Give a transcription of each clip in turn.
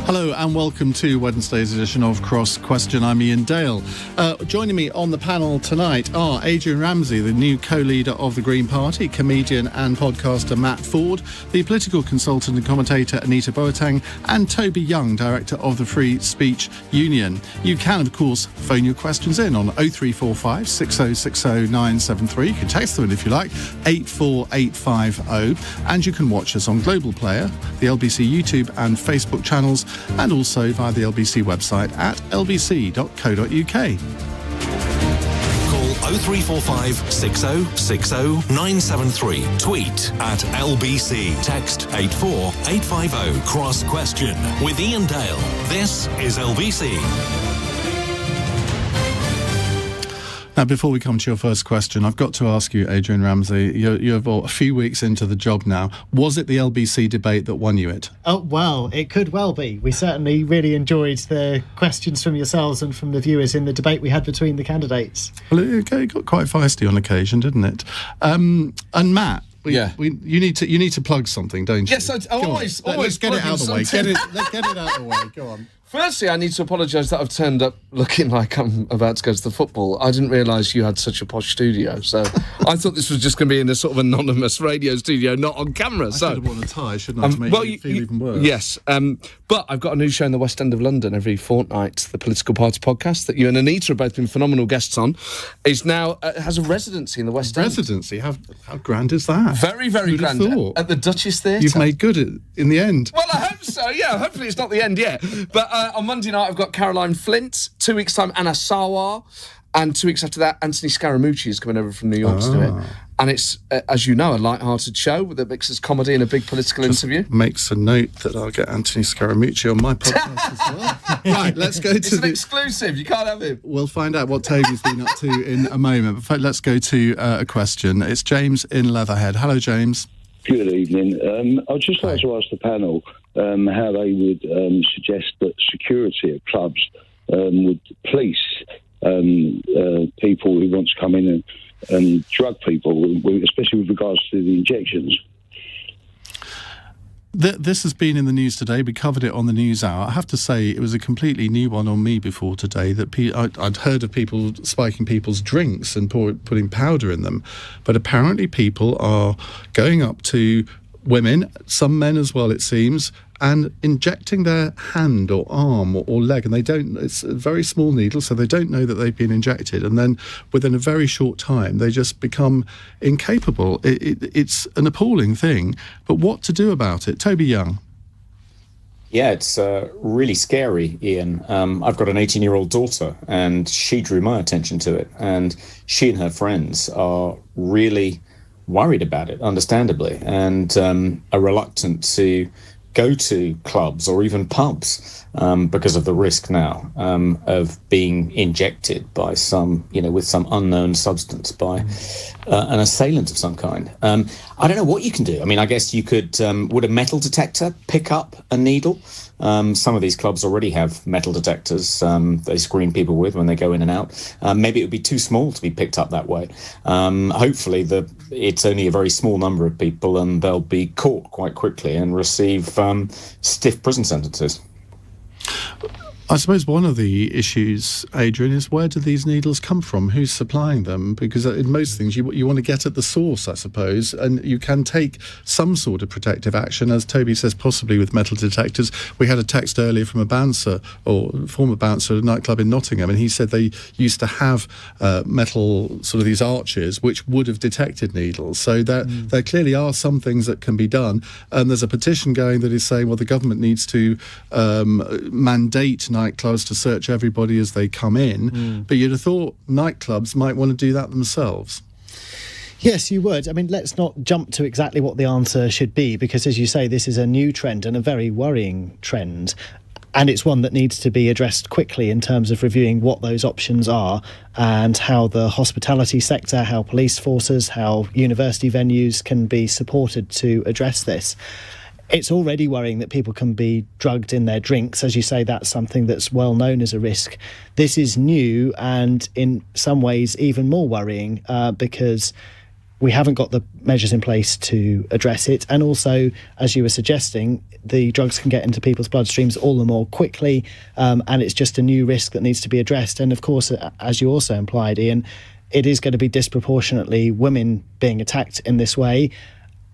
Hello and welcome to Wednesday's edition of Cross Question. I'm Iain Dale. Joining me on the panel tonight are Adrian Ramsay, the new co-leader of the Green Party, comedian and podcaster Matt Forde, the political consultant and commentator Anita Boateng, and Toby Young, director of the Free Speech Union. You can, of course, phone your questions in on 0345 6060 973. You can text them in if you like, 84850. And you can watch us on Global Player, the LBC YouTube and Facebook channels, and also via the LBC website at lbc.co.uk. Call 0345 6060 973. Tweet at LBC. Text 84850. Cross Question with Iain Dale. This is LBC. Now, before we come to your first question, I've got to ask you, Adrian Ramsay, you're a few weeks into the job now. Was it the LBC debate that won you it? Oh, well, it could well be. We certainly really enjoyed the questions from yourselves and from the viewers in the debate we had between the candidates. Well, it got quite feisty on occasion, didn't it? And Matt, you need to plug something, don't you? Yes, I always let's get it out of the way. Let's get it out of the way. Go on. Firstly, I need to apologise that I've turned up looking like I'm about to go to the football. I didn't realise you had such a posh studio, so I thought this was just going to be in a sort of anonymous radio studio, not on camera. I should have worn a tie, shouldn't I, to make you feel even worse? Yes, but I've got a new show in the West End of London every fortnight, the Political Party podcast, that you and Anita have both been phenomenal guests on. Is now has a residency in the West End. Residency? How grand is that? Very, very Who'd grand. have thought? At the Duchess Theatre. You've made good in the end. Well, I hope so, yeah. Hopefully it's not the end yet. But on Monday night, I've got Caroline Flint, 2 weeks' time, Anna Sawar, and 2 weeks after that, Anthony Scaramucci is coming over from New York to do it. And it's, as you know, a light-hearted show that mixes comedy and a big political interview. Makes a note that I'll get Anthony Scaramucci on my podcast as well. Right, let's go to It's an exclusive. You can't have him. We'll find out what Toby's been up to in a moment. But let's go to a question. It's James in Leatherhead. Hello, James. Good evening. I'd just like to ask the panel how they would suggest that security at clubs would police people who want to come in and drug people, especially with regards to the injections. This has been in the news today. We covered it on the News Hour. I have to say it was a completely new one on me before today, that I'd heard of people spiking people's drinks and putting powder in them. But apparently people are going up to women, some men as well, it seems, and injecting their hand or arm or leg, and it's a very small needle, so they don't know that they've been injected, and then within a very short time they just become incapable. It's an appalling thing, but what to do about it? Toby Young. Yeah, it's really scary, Iain. I've got an 18-year-old daughter, and she drew my attention to it, and she and her friends are really worried about it, understandably, and are reluctant to go to clubs or even pubs because of the risk now of being injected by with some unknown substance by an assailant of some kind. I don't know what you can do. I mean, I guess you could, would a metal detector pick up a needle? Some of these clubs already have metal detectors they screen people with when they go in and out. Maybe it would be too small to be picked up that way. Hopefully it's only a very small number of people and they'll be caught quite quickly and receive stiff prison sentences. I suppose one of the issues, Adrian, is where do these needles come from? Who's supplying them? Because in most things, you want to get at the source, I suppose, and you can take some sort of protective action, as Toby says, possibly with metal detectors. We had a text earlier from a bouncer, or former bouncer at a nightclub in Nottingham, and he said they used to have metal, sort of these arches, which would have detected needles. So there clearly are some things that can be done, and there's a petition going that is saying, well, the government needs to mandate nightclubs to search everybody as they come in, but you'd have thought nightclubs might want to do that themselves. Yes, you would. I mean, let's not jump to exactly what the answer should be, because as you say, this is a new trend and a very worrying trend. And it's one that needs to be addressed quickly in terms of reviewing what those options are and how the hospitality sector, how police forces, how university venues can be supported to address this. It's already worrying that people can be drugged in their drinks. As you say, that's something that's well known as a risk. This is new and in some ways even more worrying because we haven't got the measures in place to address it. And also, as you were suggesting, the drugs can get into people's bloodstreams all the more quickly, and it's just a new risk that needs to be addressed. And of course, as you also implied, Iain, it is going to be disproportionately women being attacked in this way.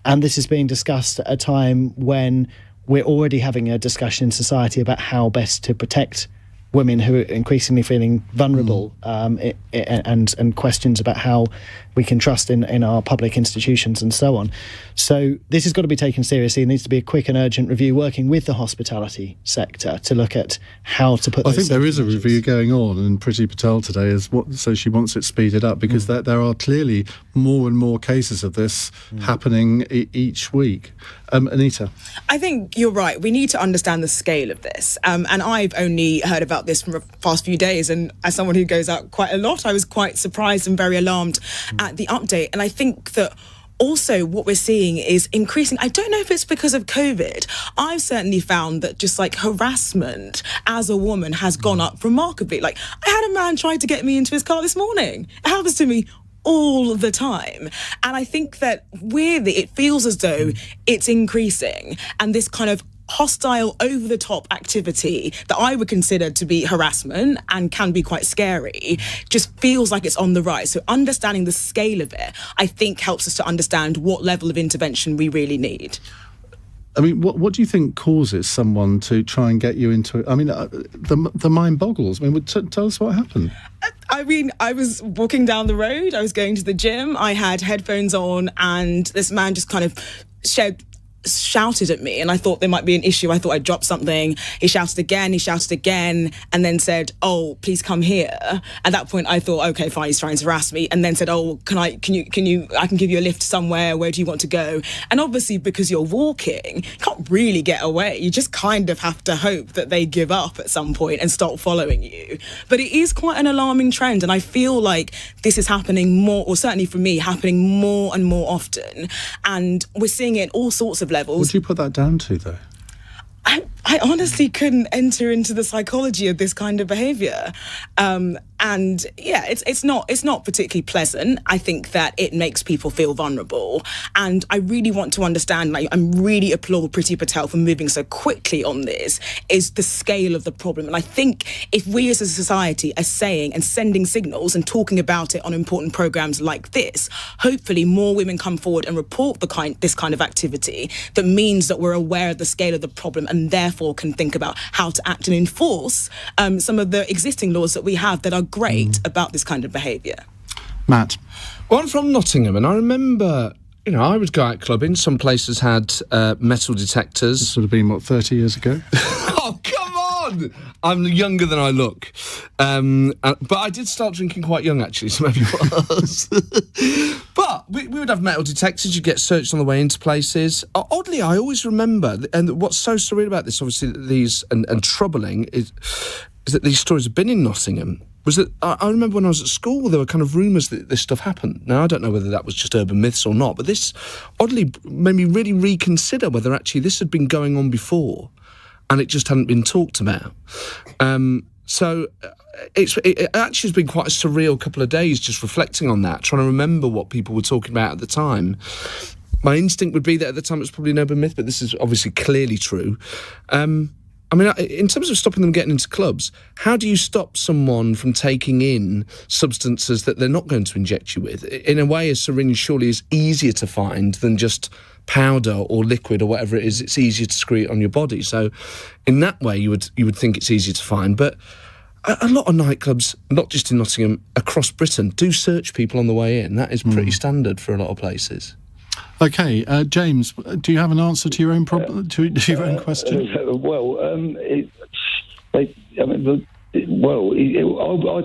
And this is being discussed at a time when we're already having a discussion in society about how best to protect women who are increasingly feeling vulnerable, and questions about how we can trust in our public institutions and so on. So this has got to be taken seriously. There needs to be a quick and urgent review working with the hospitality sector to look at how to put I think there is a review going on, and Priti Patel today so she wants it speeded up, because there are clearly more and more cases of this happening each week. Anita? I think you're right. We need to understand the scale of this. And I've only heard about this from the past few days. And as someone who goes out quite a lot, I was quite surprised and very alarmed at the update. And I think that also what we're seeing is increasing. I don't know if it's because of COVID. I've certainly found that just like harassment as a woman has gone up remarkably. Like, I had a man try to get me into his car this morning. It happens to me all the time. And I think that weirdly, it feels as though it's increasing, and this kind of hostile, over-the-top activity that I would consider to be harassment and can be quite scary just feels like it's on the rise. So understanding the scale of it, I think, helps us to understand what level of intervention we really need. I mean, what do you think causes someone to try and get you into it? I mean, the mind boggles. I mean, tell us what happened. I mean, I was walking down the road, I was going to the gym, I had headphones on, and this man just kind of shouted at me, and I thought there might be an issue. I thought I'd dropped something. He shouted again, and then said, "Oh, please come here." At that point, I thought, okay, fine, he's trying to harass me, and then said, "Oh, I can give you a lift somewhere. Where do you want to go?" And obviously, because you're walking, you can't really get away. You just kind of have to hope that they give up at some point and stop following you. But it is quite an alarming trend, and I feel like this is happening more, or certainly for me, happening more and more often. And we're seeing it at all sorts of levels. What do you put that down to, though? I honestly couldn't enter into the psychology of this kind of behaviour. And yeah, it's not particularly pleasant. I think that it makes people feel vulnerable. And I really want to understand, I really applaud Priti Patel for moving so quickly on this, is the scale of the problem. And I think if we as a society are saying and sending signals and talking about it on important programmes like this, hopefully more women come forward and report this kind of activity. That means that we're aware of the scale of the problem, and therefore can think about how to act and enforce some of the existing laws that we have that are great about this kind of behaviour. Matt? Well, I'm from Nottingham, and I remember, I would go out clubbing. Some places had metal detectors. This would have been, 30 years ago? Oh, come on! I'm younger than I look. But I did start drinking quite young, actually, so maybe it was. But we would have metal detectors. You'd get searched on the way into places. Oddly, I always remember, and what's so surreal about this, obviously, these and troubling, is that these stories have been in Nottingham. Was that I remember when I was at school, there were kind of rumours that this stuff happened. Now, I don't know whether that was just urban myths or not, but this oddly made me really reconsider whether actually this had been going on before and it just hadn't been talked about. So it actually has been quite a surreal couple of days just reflecting on that, trying to remember what people were talking about at the time. My instinct would be that at the time it was probably an urban myth, but this is obviously clearly true. I mean, in terms of stopping them getting into clubs, how do you stop someone from taking in substances that they're not going to inject you with? In a way, a syringe surely is easier to find than just powder or liquid or whatever it is. It's easier to secrete on your body. So in that way, you would think it's easier to find. But a lot of nightclubs, not just in Nottingham, across Britain, do search people on the way in. That is pretty standard for a lot of places. Okay, James, do you have an answer to your own problem, to your own question? I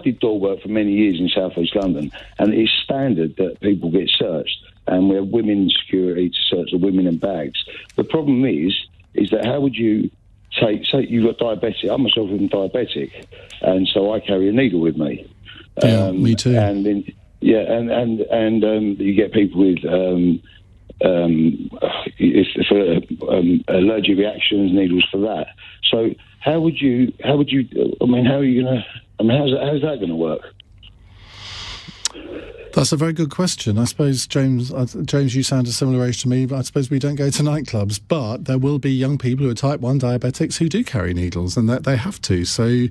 did door work for many years in South East London, and it's standard that people get searched, and we have women in security to search the women and bags. The problem is that how would you say you've got diabetic? I myself am diabetic, and so I carry a needle with me. Yeah, me too. And then, you get people with allergic reactions, needles for that. So how are you gonna? I mean, how's that going to work? That's a very good question. I suppose, James, you sound a similar age to me, but I suppose we don't go to nightclubs. But there will be young people who are type 1 diabetics who do carry needles, and that they have to. So,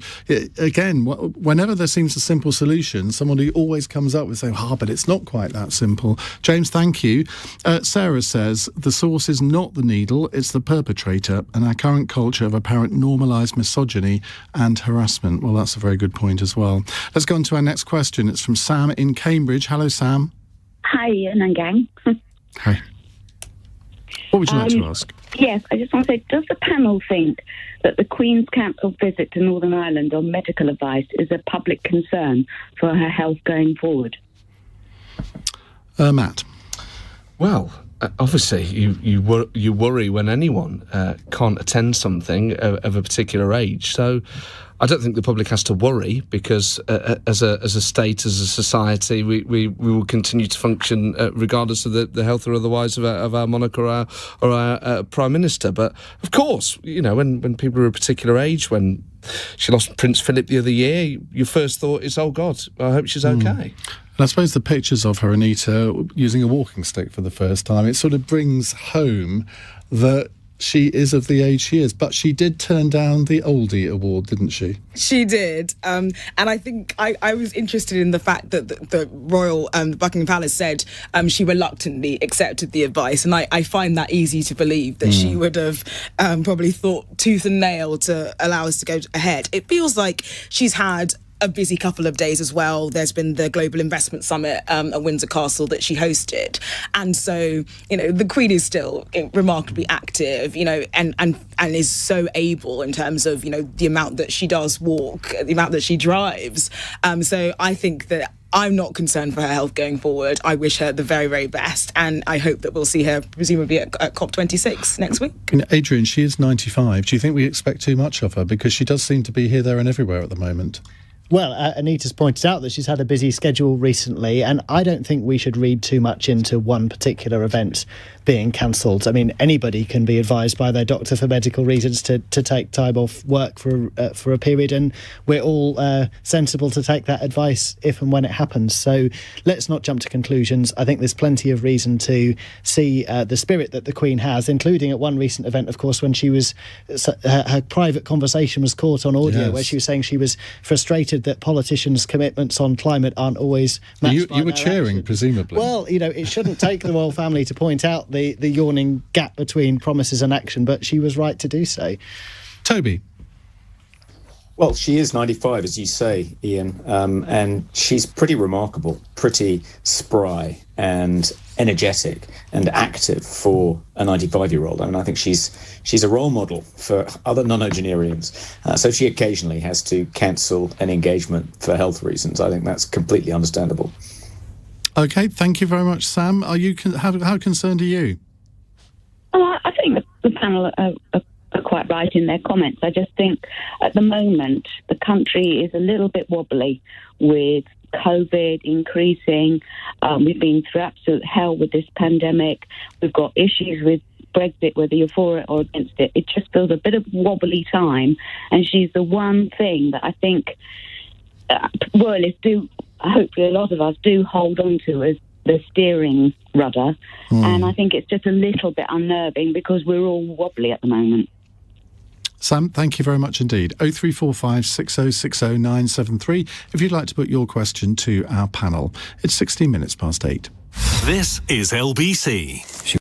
again, whenever there seems a simple solution, somebody always comes up with saying, but it's not quite that simple. James, thank you. Sarah says, the source is not the needle, it's the perpetrator, and our current culture of apparent normalised misogyny and harassment. Well, that's a very good point as well. Let's go on to our next question. It's from Sam in Cambridge. Hello, Sam. Hi, Ian and gang. Hi. What would you like to ask? Yes, I just want to say, does the panel think that the Queen's cancelled visit to Northern Ireland on medical advice is a public concern for her health going forward? Matt. Well, obviously, you worry when anyone can't attend something of a particular age. So I don't think the public has to worry, because as a state, as a society, we will continue to function regardless of the health or otherwise of our monarch or our Prime Minister. But of course, when people are a particular age, when she lost Prince Philip the other year, your first thought is, oh God, I hope she's okay. And I suppose the pictures of her, Anita, using a walking stick for the first time, it sort of brings home that she is of the age she is. But she did turn down the Oldie Award, didn't she? She did. And I think I was interested in the fact that the Royal Buckingham Palace said she reluctantly accepted the advice. And I find that easy to believe, that she would have probably thought tooth and nail to allow us to go ahead. It feels like she's had a busy couple of days as well. There's been the Global Investment Summit at Windsor Castle that she hosted, and so the Queen is still remarkably active, and is so able in terms of the amount that she does walk, the amount that she drives. So I think that I'm not concerned for her health going forward. I wish her the very, very best, and I hope that we'll see her presumably at COP26 next week. Adrian, she is 95. Do you think we expect too much of her? Because she does seem to be here, there and everywhere at the moment. Well, Anita's pointed out that she's had a busy schedule recently, and I don't think we should read too much into one particular event being cancelled. I mean, anybody can be advised by their doctor for medical reasons to take time off work for a period, and we're all sensible to take that advice if and when it happens. So let's not jump to conclusions. I think there's plenty of reason to see the spirit that the Queen has, including at one recent event, of course, when she was her private conversation was caught on audio, where she was saying she was frustrated that politicians' commitments on climate aren't always matched by you were their cheering, action. presumably. Well, it shouldn't take the royal family to point out the yawning gap between promises and action, but she was right to do so. Toby. Well, she is 95, as you say, Ian, and she's pretty remarkable, pretty spry and energetic and active for a 95-year-old. I mean, I think she's a role model for other nonocgenarians. So she occasionally has to cancel an engagement for health reasons. I think that's completely understandable. OK, thank you very much, Sam. How concerned are you? Well, I think the panel are quite right in their comments. I just think at the moment the country is a little bit wobbly with COVID increasing. We've been through absolute hell with this pandemic. We've got issues with Brexit, whether you're for it or against it. It just feels a bit of wobbly time, and she's the one thing that I think royalists do, hopefully a lot of us do hold on to as the steering rudder. And I think it's just a little bit unnerving because we're all wobbly at the moment. Sam, thank you very much indeed. 0345 6060 973 if you'd like to put your question to our panel. It's 16 minutes past 8. This is LBC.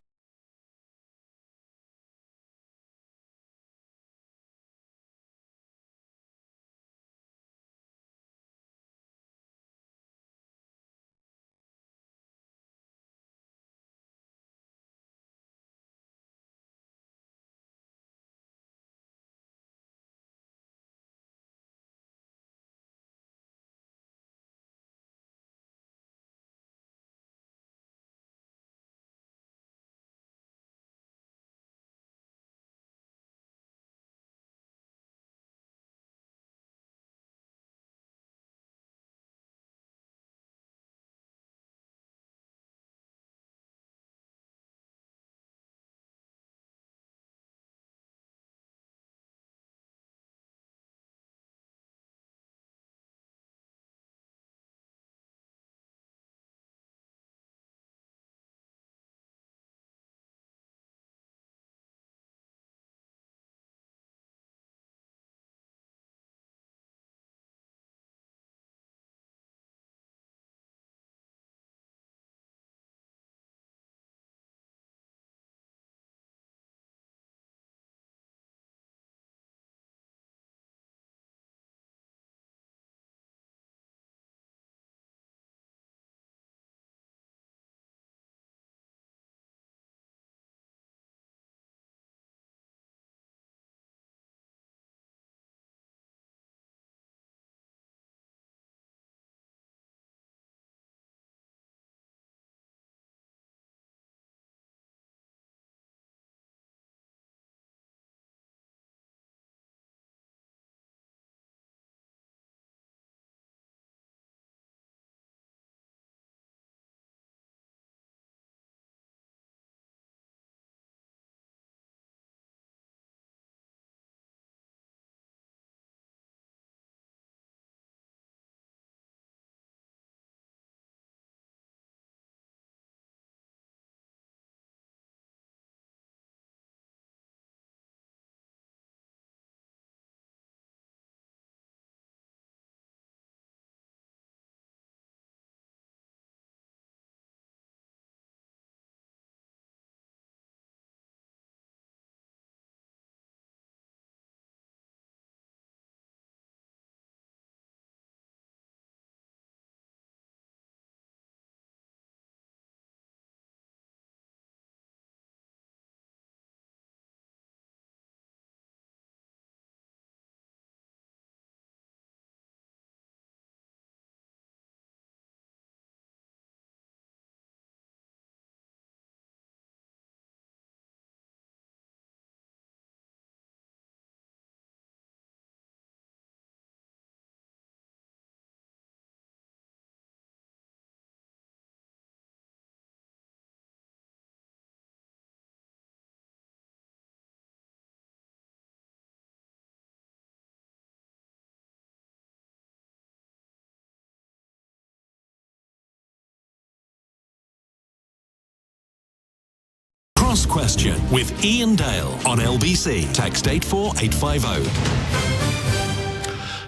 Ask Question with Iain Dale on LBC. Text 84850.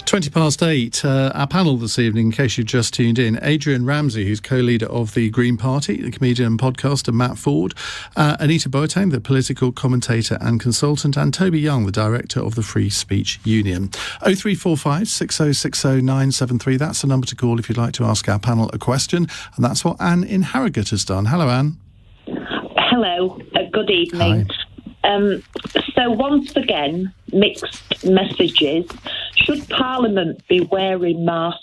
8:20. Our panel this evening, in case you've just tuned in, Adrian Ramsay, who's co-leader of the Green Party, the comedian and podcaster Matt Forde, Anita Boateng, the political commentator and consultant, and Toby Young, the director of the Free Speech Union. 0345 6060 973. That's the number to call if you'd like to ask our panel a question. And that's what Anne in Harrogate has done. Hello, Anne. Hello. Good evening. So once again, mixed messages. Should Parliament be wearing masks?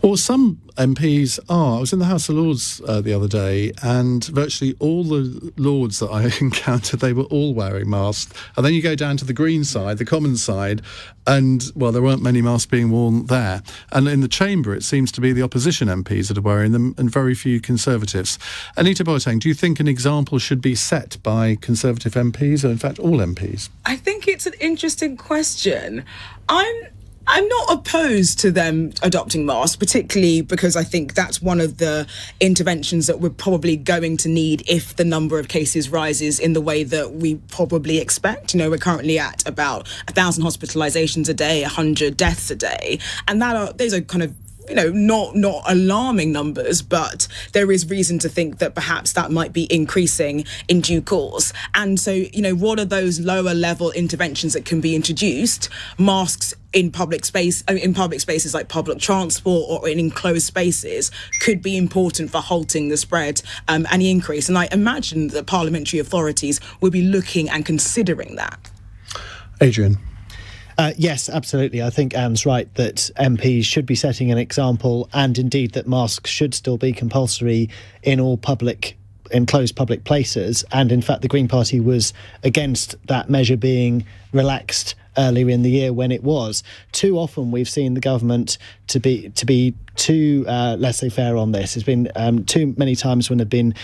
Well, some MPs are. I was in the House of Lords the other day, and virtually all the Lords that I encountered, they were all wearing masks. And then you go down to the Green side, the Commons side, and, well, there weren't many masks being worn there. And in the Chamber, it seems to be the opposition MPs that are wearing them, and very few Conservatives. Anita Boateng, do you think an example should be set by Conservative MPs, or in fact all MPs? I think it's an interesting question. I'm not opposed to them adopting masks, particularly because I think that's one of the interventions that we're probably going to need if the number of cases rises in the way that we probably expect. You know, we're currently at about 1,000 hospitalisations a day, 100 deaths a day, and those are kind of, you know, not alarming numbers, but there is reason to think that perhaps that might be increasing in due course. And so, you know, what are those lower level interventions that can be introduced? Masks in public spaces like public transport or in enclosed spaces could be important for halting the spread and the increase. And I imagine that parliamentary authorities will be looking and considering that. Adrian. Yes, absolutely. I think Anne's right that MPs should be setting an example, and indeed that masks should still be compulsory in all enclosed public places. And in fact, the Green Party was against that measure being relaxed earlier in the year when it was. Too often we've seen the government to be too laissez-faire on this. There's been too many times when they've been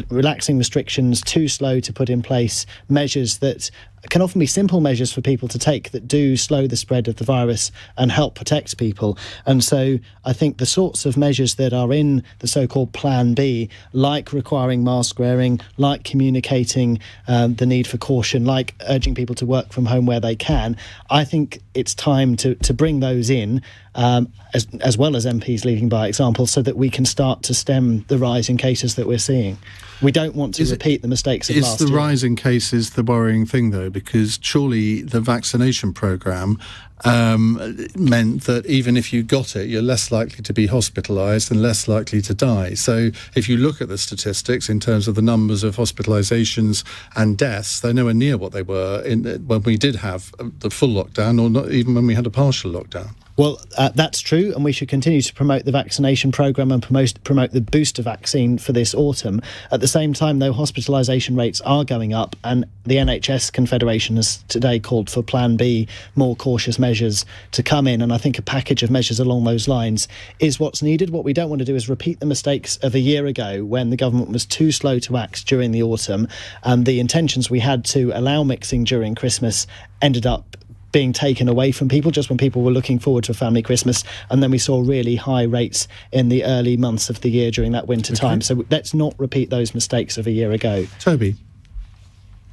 relaxing restrictions, too slow to put in place measures that can often be simple measures for people to take that do slow the spread of the virus and help protect people. And so I think the sorts of measures that are in the so-called Plan B, like requiring mask wearing, like communicating the need for caution, like urging people to work from home where they can, I think it's time to bring those in, as well as MPs leading by example, so that we can start to stem the rise in cases that we're seeing. We don't want to repeat the mistakes of last year. Is the rise in cases the worrying thing, though? Because surely the vaccination programme meant that even if you got it, you're less likely to be hospitalised and less likely to die. So if you look at the statistics in terms of the numbers of hospitalisations and deaths, they're nowhere near what they were when we did have the full lockdown, or not even when we had a partial lockdown. Well, that's true, and we should continue to promote the vaccination programme and promote the booster vaccine for this autumn. At the same time, though, hospitalisation rates are going up, and the NHS Confederation has today called for Plan B, more cautious measures to come in, and I think a package of measures along those lines is what's needed. What we don't want to do is repeat the mistakes of a year ago when the government was too slow to act during the autumn, and the intentions we had to allow mixing during Christmas ended up being taken away from people just when people were looking forward to a family Christmas, and then we saw really high rates in the early months of the year during that winter time. So let's not repeat those mistakes of a year ago. Toby.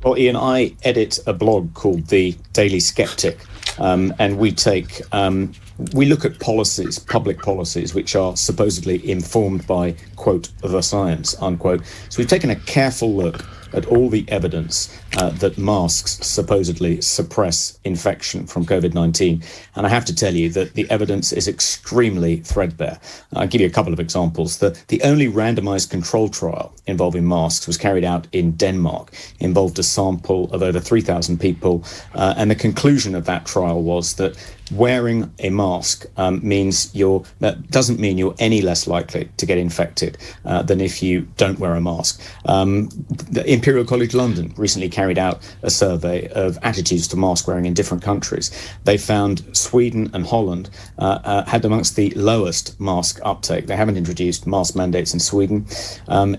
Well, Iain, I edit a blog called The Daily Skeptic, and we look at policies, public policies, which are supposedly informed by, quote, the science, unquote. So we've taken a careful look at all the evidence that masks supposedly suppress infection from COVID-19. And I have to tell you that the evidence is extremely threadbare. I'll give you a couple of examples. The only randomized control trial involving masks was carried out in Denmark, involved a sample of over 3,000 people. And the conclusion of that trial was that wearing a mask doesn't mean you're any less likely to get infected than if you don't wear a mask. In Imperial College London recently carried out a survey of attitudes to mask wearing in different countries. They found Sweden and Holland had amongst the lowest mask uptake. They haven't introduced mask mandates in Sweden,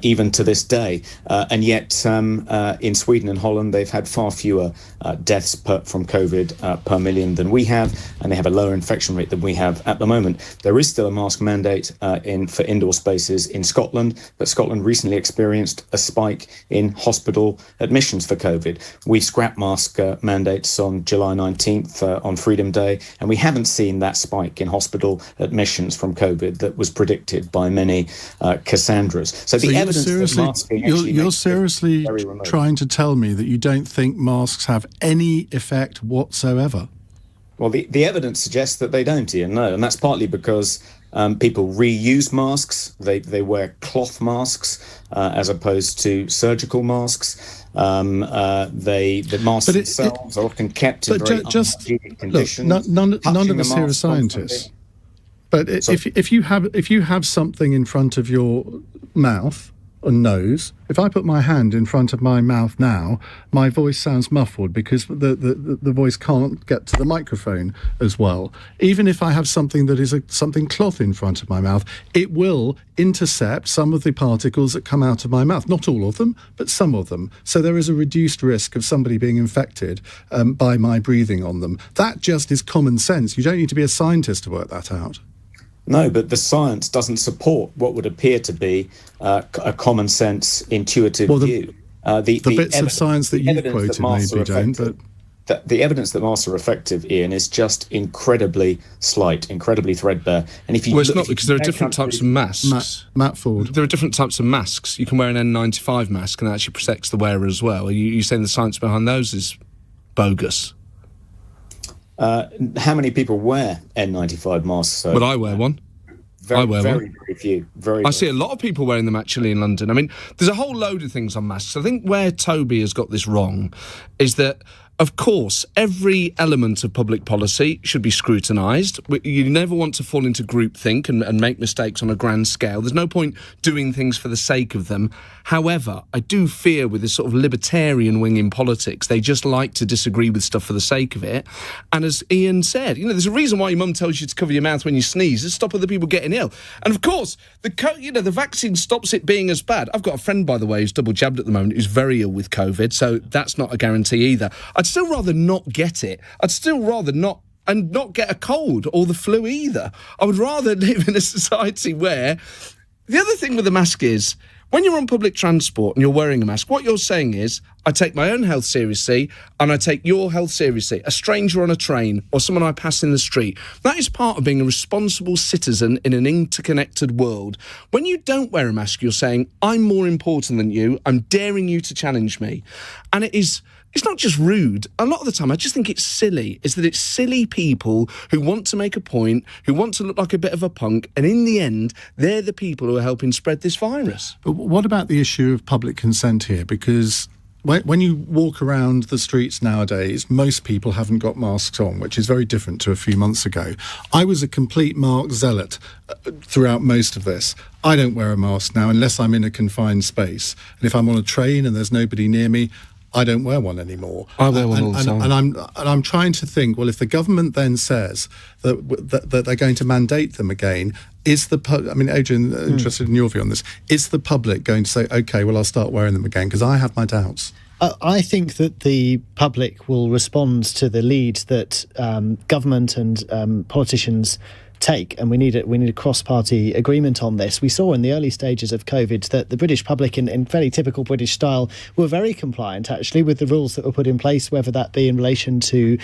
even to this day. And yet, in Sweden and Holland, they've had far fewer deaths from COVID per million than we have, and they have a lower infection rate than we have at the moment. There is still a mask mandate for indoor spaces in Scotland, but Scotland recently experienced a spike in hospital admissions for COVID. We scrapped mask mandates on July 19th on Freedom Day, and we haven't seen that spike in hospital admissions from COVID that was predicted by many Cassandras. So the evidence that masking you're seriously trying to tell me that you don't think masks have any effect whatsoever? Well, the evidence suggests that they don't, Ian, no, and that's partly because people reuse masks. They wear cloth masks as opposed to surgical masks. The masks themselves are often kept in very unhygienic conditions. Look, none of us here are scientists. But if you have something in front of your mouth and nose, if I put my hand in front of my mouth now, my voice sounds muffled because the voice can't get to the microphone as well. Even if I have something that is something cloth in front of my mouth, it will intercept some of the particles that come out of my mouth. Not all of them, but some of them. So there is a reduced risk of somebody being infected by my breathing on them. That just is common sense. You don't need to be a scientist to work that out. No, but the science doesn't support what would appear to be a common sense, intuitive view. The bits of science that you've quoted maybe don't, but the evidence that masks are effective, Ian, is just incredibly slight, incredibly threadbare. And if you it's not, because there are different types of masks. Matt Forde. There are different types of masks. You can wear an N95 mask and that actually protects the wearer as well. Are you saying the science behind those is bogus? How many people wear N95 masks? But I wear one. Very few. I see a lot of people wearing them actually in London. I mean, there's a whole load of things on masks. I think where Toby has got this wrong is that, of course, every element of public policy should be scrutinised. You never want to fall into groupthink and make mistakes on a grand scale. There's no point doing things for the sake of them. However, I do fear with this sort of libertarian wing in politics, they just like to disagree with stuff for the sake of it. And as Ian said, there's a reason why your mum tells you to cover your mouth when you sneeze, to stop other people getting ill. And of course, the vaccine stops it being as bad. I've got a friend, by the way, who's double jabbed at the moment, who's very ill with COVID, so that's not a guarantee either. I'd still rather not get it. I'd still rather not get a cold or the flu either. I would rather live in a society where... The other thing with the mask is, when you're on public transport and you're wearing a mask, what you're saying is, I take my own health seriously and I take your health seriously. A stranger on a train or someone I pass in the street. That is part of being a responsible citizen in an interconnected world. When you don't wear a mask, you're saying, I'm more important than you. I'm daring you to challenge me. And it's not just rude. A lot of the time, I just think it's silly. It's that it's silly people who want to make a point, who want to look like a bit of a punk, and in the end, they're the people who are helping spread this virus. But what about the issue of public consent here? Because when you walk around the streets nowadays, most people haven't got masks on, which is very different to a few months ago. I was a complete Mark zealot throughout most of this. I don't wear a mask now unless I'm in a confined space. And if I'm on a train and there's nobody near me, I don't wear one anymore. I wear one all the time. And I'm trying to think, well, if the government then says that they're going to mandate them again, Adrian, interested in your view on this, is the public going to say, OK, well, I'll start wearing them again? Because I have my doubts. I think that the public will respond to the lead that government and politicians take, and we need a cross-party agreement on this. We saw in the early stages of COVID that the British public, in fairly typical British style, were very compliant actually with the rules that were put in place, whether that be in relation to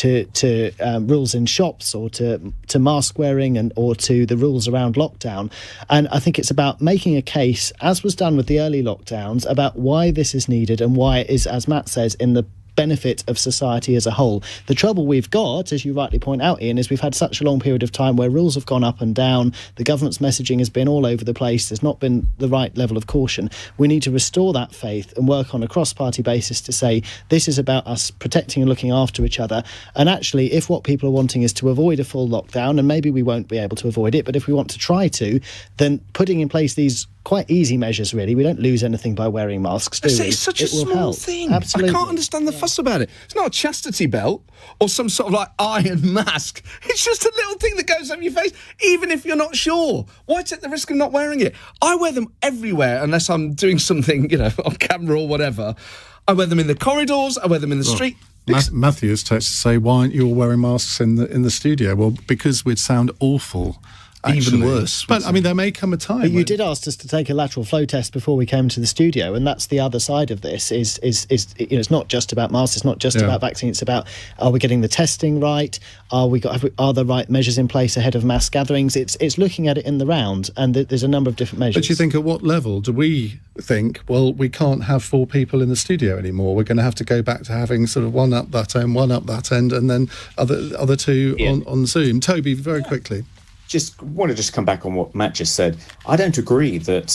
rules in shops or to mask wearing or to the rules around lockdown. And I think it's about making a case, as was done with the early lockdowns, about why this is needed and why it is, as Matt says, in the benefit of society as a whole. The trouble we've got, as you rightly point out, Ian, is we've had such a long period of time where rules have gone up and down. The government's messaging has been all over the place. There's not been the right level of caution. We need to restore that faith and work on a cross-party basis to say this is about us protecting and looking after each other. And actually, if what people are wanting is to avoid a full lockdown, and maybe we won't be able to avoid it, but if we want to try to, then putting in place these quite easy measures, really. We don't lose anything by wearing masks, do we? It's such a It will small help. thing. Absolutely. I can't understand the fuss about it. It's not a chastity belt or some sort of like iron mask. It's just a little thing that goes over your face, even if you're not sure. Why take the risk of not wearing it? I wear them everywhere unless I'm doing something, on camera or whatever. I wear them in the corridors. I wear them in the street. Matthew has texted to say, why aren't you all wearing masks in the studio? Well, because we'd sound awful. Actually. Even worse. But, I mean, there may come a time But you did ask us to take a lateral flow test before we came to the studio, and that's the other side of this, is it's not just about masks, it's not just about vaccines, it's about, are we getting the testing right? Are the right measures in place ahead of mass gatherings? It's looking at it in the round, and there's a number of different measures. But you think, at what level do we think, well, we can't have 4 people in the studio anymore, we're going to have to go back to having sort of one up that end, and then other two on Zoom? Toby, very quickly. Just want to come back on what Matt just said. I don't agree that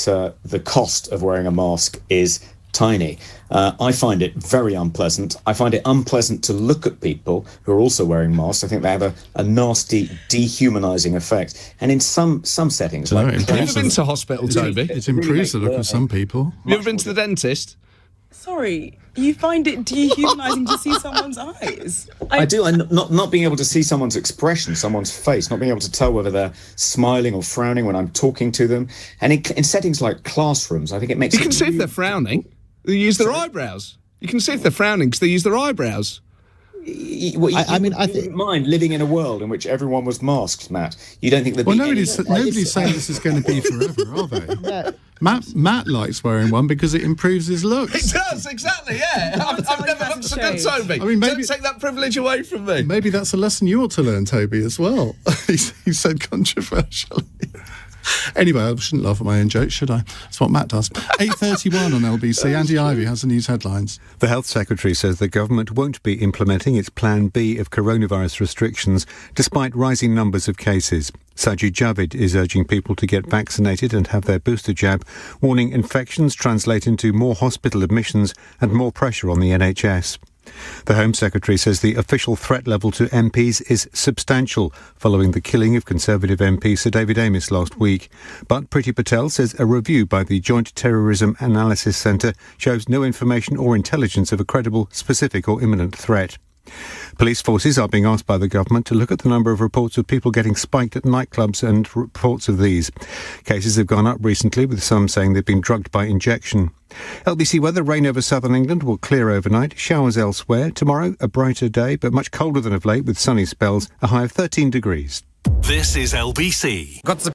the cost of wearing a mask is tiny. I find it very unpleasant. I find it unpleasant to look at people who are also wearing masks. I think they have a nasty, dehumanising effect. And in some settings... Have you ever been to hospital, Toby? It improves the look of some people. Have you ever been to the dentist? Sorry, you find it dehumanising to see someone's eyes? I do. And not being able to see someone's expression, someone's face, not being able to tell whether they're smiling or frowning when I'm talking to them. And in settings like classrooms, I think it makes... You can see if they're frowning. They use their eyebrows. You can see if they're frowning because they use their eyebrows. I wouldn't mind living in a world in which everyone was masked, Matt. You don't think there'd be... nobody's saying this is going to be forever, are they? Matt likes wearing one because it improves his looks. It does, exactly, yeah. I've never looked so good, Toby. I mean, maybe, don't take that privilege away from me. Maybe that's a lesson you ought to learn, Toby, as well. He said controversially. Anyway, I shouldn't laugh at my own jokes, should I? That's what Matt does. 8:31 on LBC. Andy Ivey has the news headlines. The Health Secretary says the government won't be implementing its Plan B of coronavirus restrictions despite rising numbers of cases. Sajid Javid is urging people to get vaccinated and have their booster jab, warning infections translate into more hospital admissions and more pressure on the NHS. The Home Secretary says the official threat level to MPs is substantial following the killing of Conservative MP Sir David Amess last week. But Priti Patel says a review by the Joint Terrorism Analysis Centre shows no information or intelligence of a credible, specific or imminent threat. Police forces are being asked by the government to look at the number of reports of people getting spiked at nightclubs and reports of these. Cases have gone up recently, with some saying they've been drugged by injection. LBC weather: rain over southern England will clear overnight, showers elsewhere. Tomorrow, a brighter day, but much colder than of late, with sunny spells, a high of 13 degrees. This is LBC. Got the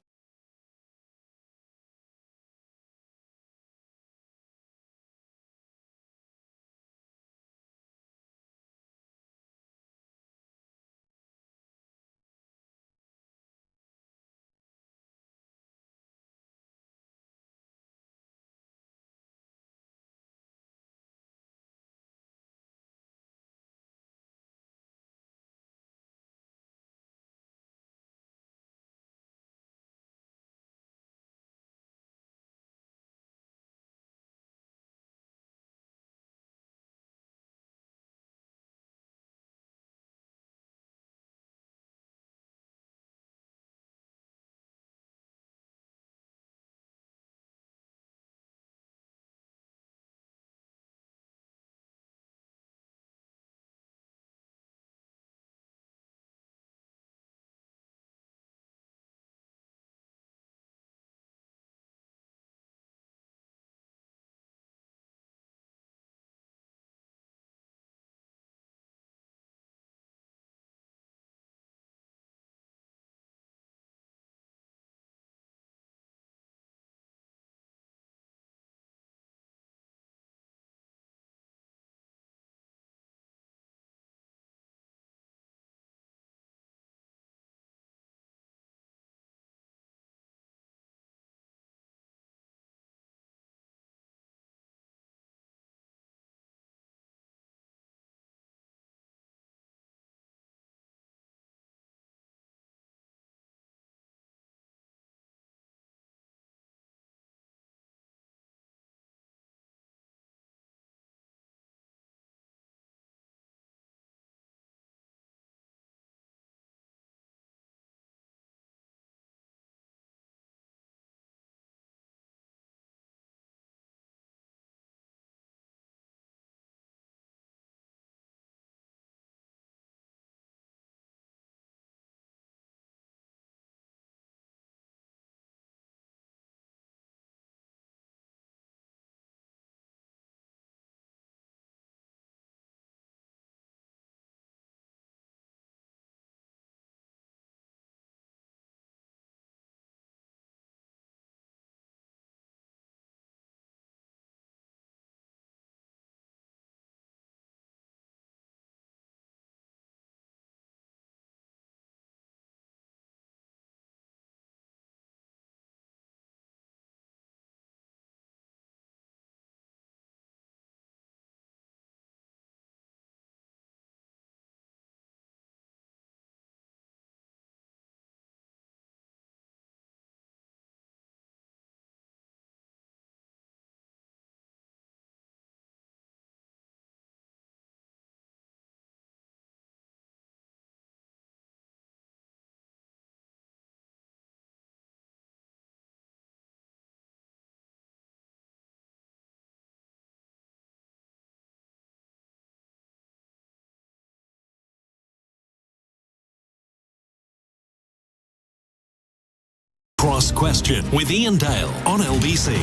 Ask Question with Iain Dale on LBC.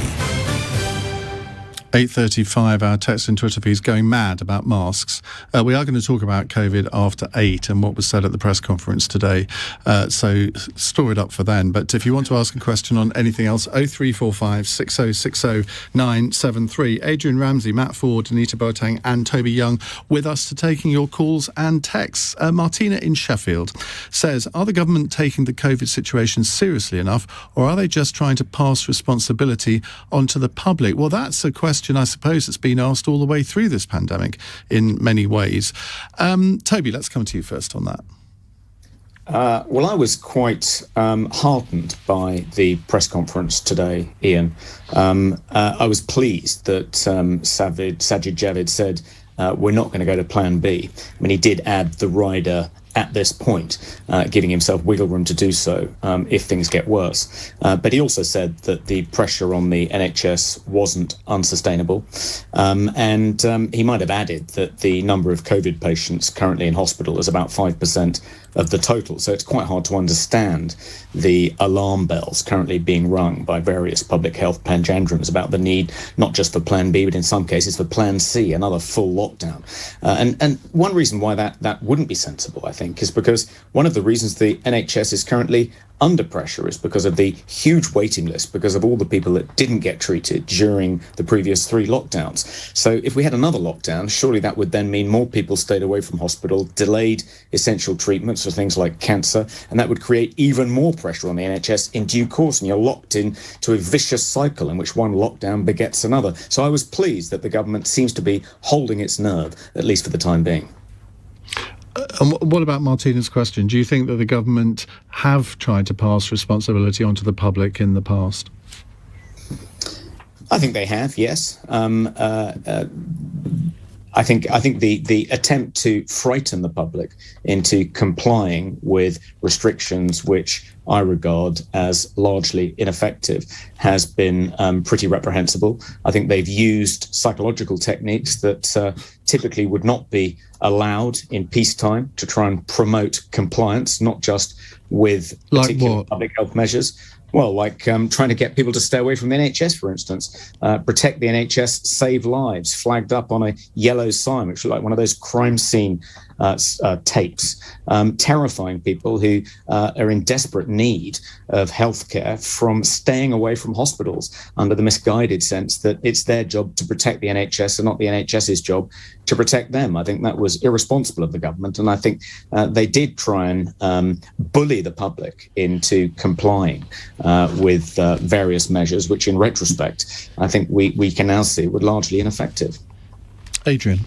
8:35, our text and Twitter feeds going mad about masks. We are going to talk about COVID after 8 and what was said at the press conference today. So store it up for then. But if you want to ask a question on anything else, 0345 6060 973. Adrian, Ramsay, Matt Forde, Anita Boateng and Toby Young with us to taking your calls and texts. Martina in Sheffield says, are the government taking the COVID situation seriously enough, or are they just trying to pass responsibility onto the public? Well, that's a question, I suppose, that's been asked all the way through this pandemic in many ways. Toby, let's come to you first on that. Well, I was quite heartened by the press conference today, Iain. I was pleased that Sajid Javid said, we're not going to go to Plan B. I mean, he did add the rider at this point, giving himself wiggle room to do so if things get worse. But he also said that the pressure on the NHS wasn't unsustainable. And he might have added that the number of COVID patients currently in hospital is about 5% of the total. So it's quite hard to understand the alarm bells currently being rung by various public health panjandrums about the need not just for Plan B, but in some cases for Plan C, another full lockdown. And one reason why that wouldn't be sensible, I think, is because one of the reasons the NHS is currently under pressure is because of the huge waiting list, because of all the people that didn't get treated during the previous 3 lockdowns. So if we had another lockdown, surely that would then mean more people stayed away from hospital, delayed essential treatments for things like cancer, and that would create even more pressure on the NHS in due course, and you're locked into a vicious cycle in which one lockdown begets another. So I was pleased that the government seems to be holding its nerve, at least for the time being. And what about Martina's question? Do you think that the government have tried to pass responsibility onto the public in the past? I think they have, yes. I think the attempt to frighten the public into complying with restrictions which I regard as largely ineffective has been pretty reprehensible. I think they've used psychological techniques that typically would not be allowed in peacetime to try and promote compliance, not just with particular public health measures. Well, like trying to get people to stay away from the NHS, for instance, protect the NHS, save lives, flagged up on a yellow sign, which looked like one of those crime scene tapes, terrifying people who are in desperate need of healthcare from staying away from hospitals under the misguided sense that it's their job to protect the NHS and not the NHS's job to protect them. I think that was irresponsible of the government, and I think they did try and bully the public into complying with various measures, which in retrospect, I think we can now see were largely ineffective. Adrian?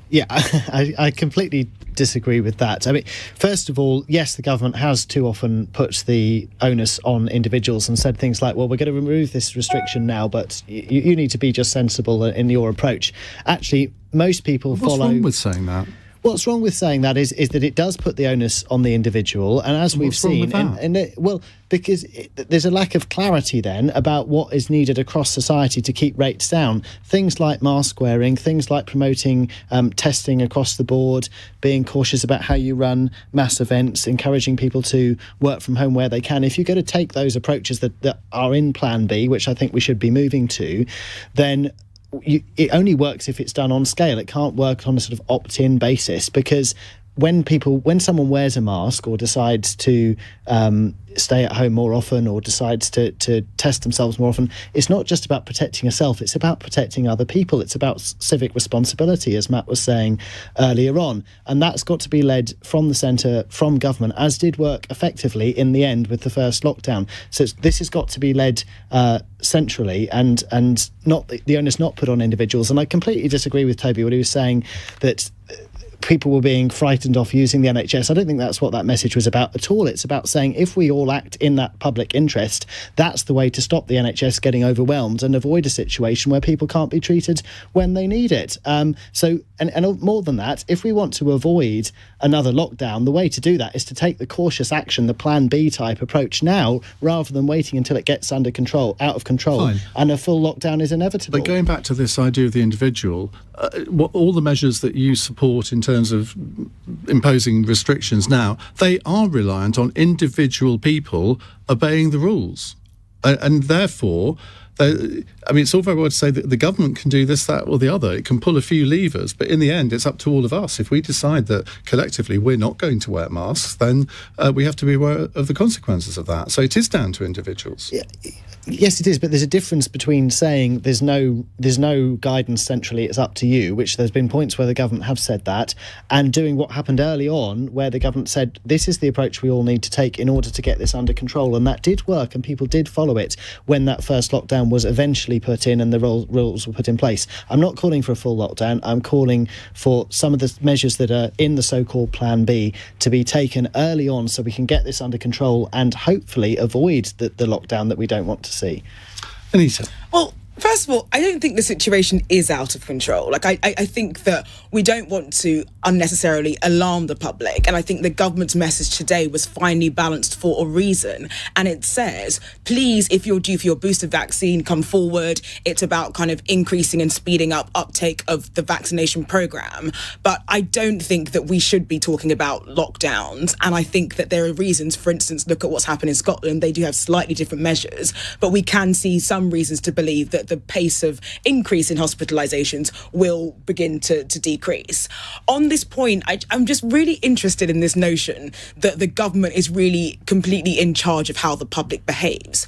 Yeah, I completely disagree with that. I mean, first of all, yes, the government has too often put the onus on individuals and said things like, well, we're going to remove this restriction now, but you need to be just sensible in your approach. Actually, most people follow... What's wrong with saying that? What's wrong with saying that is that it does put the onus on the individual, and as we've seen, because there's a lack of clarity then about what is needed across society to keep rates down. Things like mask wearing, things like promoting testing across the board, being cautious about how you run mass events, encouraging people to work from home where they can. If you're going to take those approaches that are in Plan B, which I think we should be moving to, then it only works if it's done on scale. It can't work on a sort of opt-in basis, because when someone wears a mask or decides to stay at home more often or decides to test themselves more often, it's not just about protecting yourself, it's about protecting other people. It's about civic responsibility, as Matt was saying earlier on. And that's got to be led from the centre, from government, as did work effectively in the end with the first lockdown. So this has got to be led centrally and not the onus not put on individuals. And I completely disagree with Toby when he was saying that people were being frightened off using the NHS. I don't think that's what that message was about at all. It's about saying if we all act in that public interest, that's the way to stop the NHS getting overwhelmed and avoid a situation where people can't be treated when they need it. So more than that, if we want to avoid another lockdown, the way to do that is to take the cautious action, the Plan B type approach now, rather than waiting until it gets out of control, Fine. And a full lockdown is inevitable. But going back to this idea of the individual, all the measures that you support in terms of imposing restrictions now, they are reliant on individual people obeying the rules. And therefore, it's all very well to say that the government can do this, that, or the other. It can pull a few levers, but in the end, it's up to all of us. If we decide that collectively we're not going to wear masks, then we have to be aware of the consequences of that. So it is down to individuals. Yeah. Yes, it is, but there's a difference between saying there's no guidance centrally, it's up to you, which there's been points where the government have said that, and doing what happened early on, where the government said this is the approach we all need to take in order to get this under control, and that did work, and people did follow it when that first lockdown was eventually put in and the rules were put in place. I'm not calling for a full lockdown. I'm calling for some of the measures that are in the so-called Plan B to be taken early on so we can get this under control and hopefully avoid the lockdown that we don't want to see. Anita. Well, first of all, I don't think the situation is out of control. Like, I think that we don't want to unnecessarily alarm the public. And I think the government's message today was finely balanced for a reason. And it says, please, if you're due for your booster vaccine, come forward. It's about kind of increasing and speeding up uptake of the vaccination programme. But I don't think that we should be talking about lockdowns. And I think that there are reasons, for instance, look at what's happened in Scotland. They do have slightly different measures, but we can see some reasons to believe that the pace of increase in hospitalisations will begin to decrease. On this point, I'm just really interested in this notion that the government is really completely in charge of how the public behaves.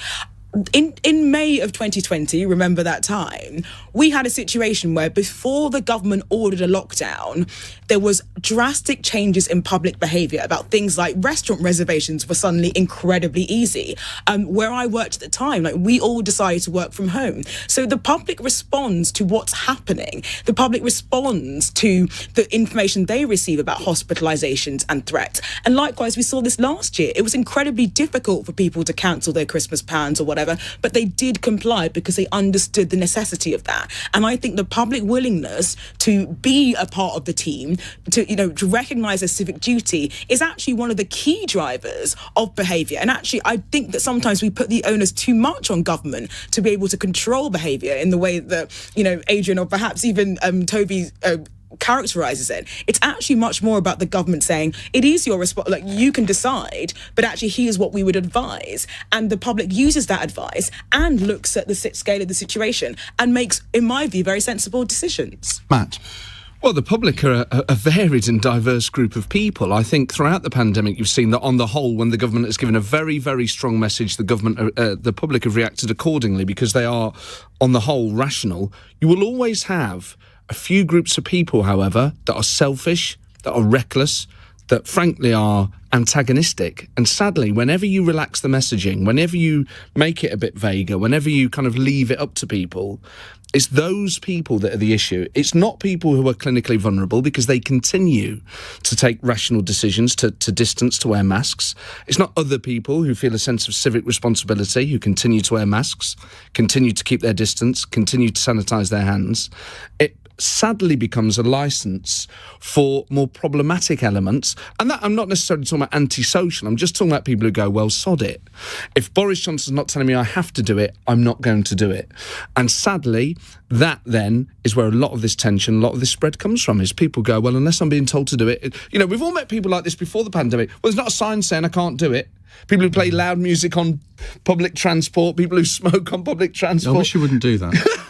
In May of 2020, remember that time, we had a situation where before the government ordered a lockdown, there was drastic changes in public behaviour about things like restaurant reservations were suddenly incredibly easy. Where I worked at the time, like, we all decided to work from home. So the public responds to what's happening. The public responds to the information they receive about hospitalisations and threats. And likewise, we saw this last year. It was incredibly difficult for people to cancel their Christmas plans or whatever, but they did comply because they understood the necessity of that. And I think the public willingness to be a part of the team, to recognise their civic duty, is actually one of the key drivers of behaviour. And actually, I think that sometimes we put the onus too much on government to be able to control behaviour in the way that, Adrian or perhaps even Toby characterises it. It's actually much more about the government saying it is your response, like, you can decide, but actually here's what we would advise, and the public uses that advice and looks at the scale of the situation and makes, in my view, very sensible decisions. Matt. Well, the public are a varied and diverse group of people. I think throughout the pandemic, you've seen that on the whole, when the government has given a very, very strong message, the public have reacted accordingly because they are, on the whole, rational. You will always have a few groups of people, however, that are selfish, that are reckless, that frankly are antagonistic. And sadly, whenever you relax the messaging, whenever you make it a bit vaguer, whenever you kind of leave it up to people, it's those people that are the issue. It's not people who are clinically vulnerable because they continue to take rational decisions to distance, to wear masks. It's not other people who feel a sense of civic responsibility, who continue to wear masks, continue to keep their distance, continue to sanitise their hands. It sadly becomes a licence for more problematic elements. And that, I'm not necessarily talking about antisocial, I'm just talking about people who go, well, sod it. If Boris Johnson's not telling me I have to do it, I'm not going to do it. And sadly, that then is where a lot of this tension, a lot of this spread comes from, is people go, well, unless I'm being told to do it. We've all met people like this before the pandemic. Well, there's not a sign saying I can't do it. People who play loud music on public transport, people who smoke on public transport. I wish you wouldn't do that.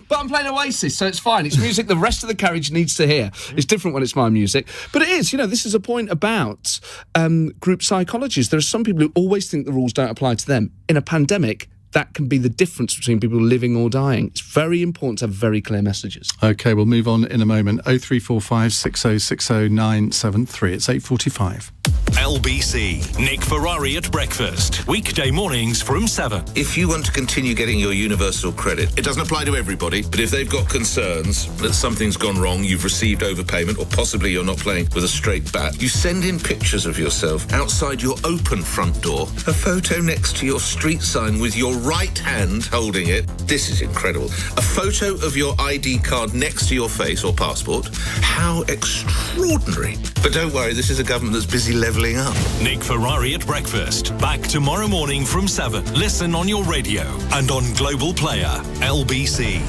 But I'm playing Oasis, so it's fine. It's music the rest of the carriage needs to hear. It's different when it's my music. But it is, this is a point about group psychologies. There are some people who always think the rules don't apply to them. In a pandemic, that can be the difference between people living or dying. It's very important to have very clear messages. OK, we'll move on in a moment. 0345 6060 973. It's 8:45. LBC. Nick Ferrari at breakfast. Weekday mornings from 7. If you want to continue getting your universal credit, it doesn't apply to everybody, but if they've got concerns that something's gone wrong, you've received overpayment, or possibly you're not playing with a straight bat, you send in pictures of yourself outside your open front door, a photo next to your street sign with your right hand holding it. This is incredible. A photo of your ID card next to your face or passport. How extraordinary. But don't worry, this is a government that's busy levelling up. Nick Ferrari at breakfast. Back tomorrow morning from 7. Listen on your radio and on Global Player. LBC.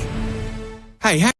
Hey,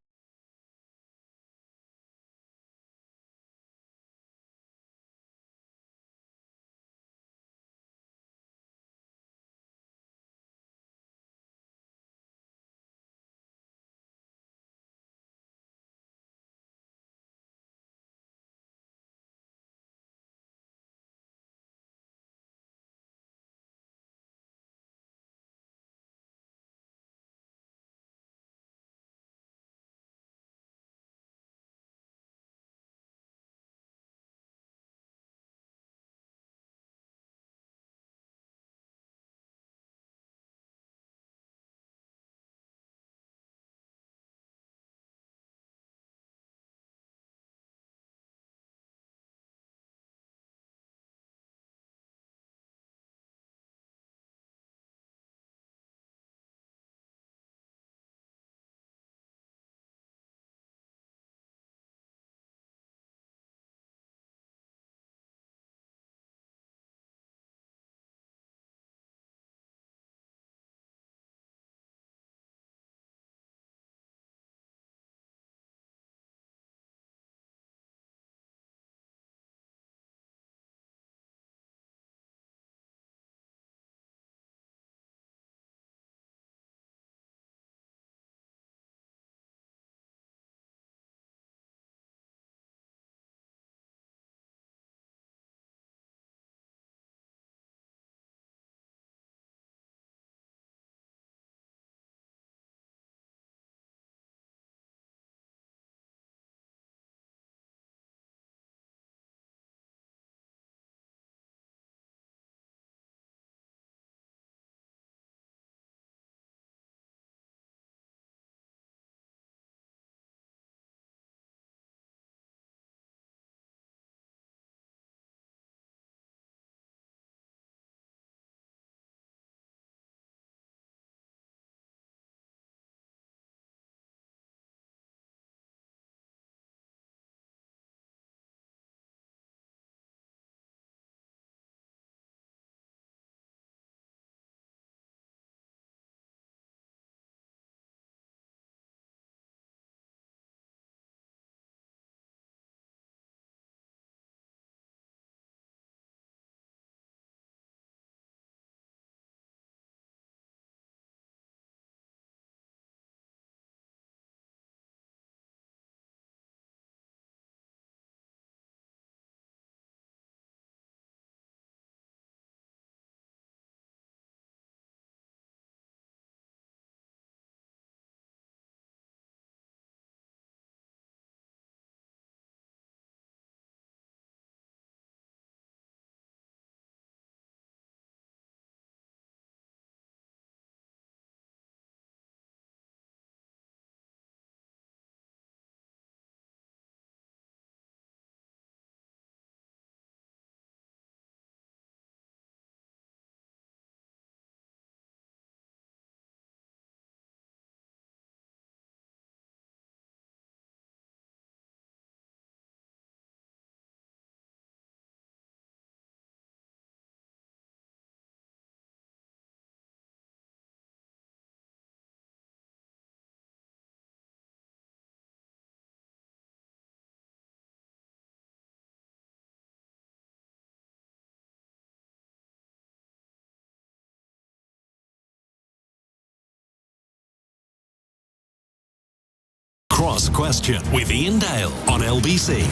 Cross Question with Iain Dale on LBC.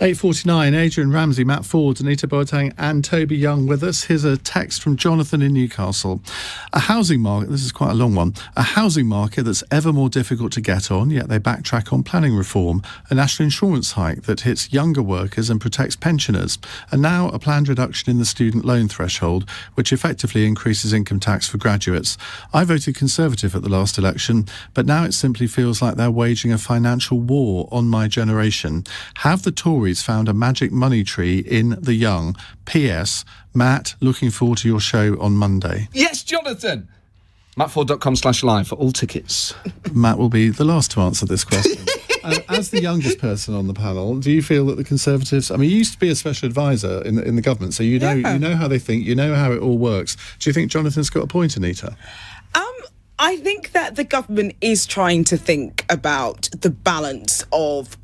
8:49, Adrian, Ramsay, Matt Forde, Anita Boateng and Toby Young with us. Here's a text from Jonathan in Newcastle. A housing market, this is quite a long one, a housing market that's ever more difficult to get on, yet they backtrack on planning reform, a national insurance hike that hits younger workers and protects pensioners, and now a planned reduction in the student loan threshold, which effectively increases income tax for graduates. I voted Conservative at the last election, but now it simply feels like they're waging a financial war on my generation. Have the Tories found a magic money tree in the young? P.S. Matt, looking forward to your show on Monday. Yes, Jonathan! mattford.com/live for all tickets. Matt will be the last to answer this question. As the youngest person on the panel, do you feel that the Conservatives... I mean, you used to be a special advisor in the government, so you know how they think, you know how it all works. Do you think Jonathan's got a point, Anita? I think that the government is trying to think about the balance of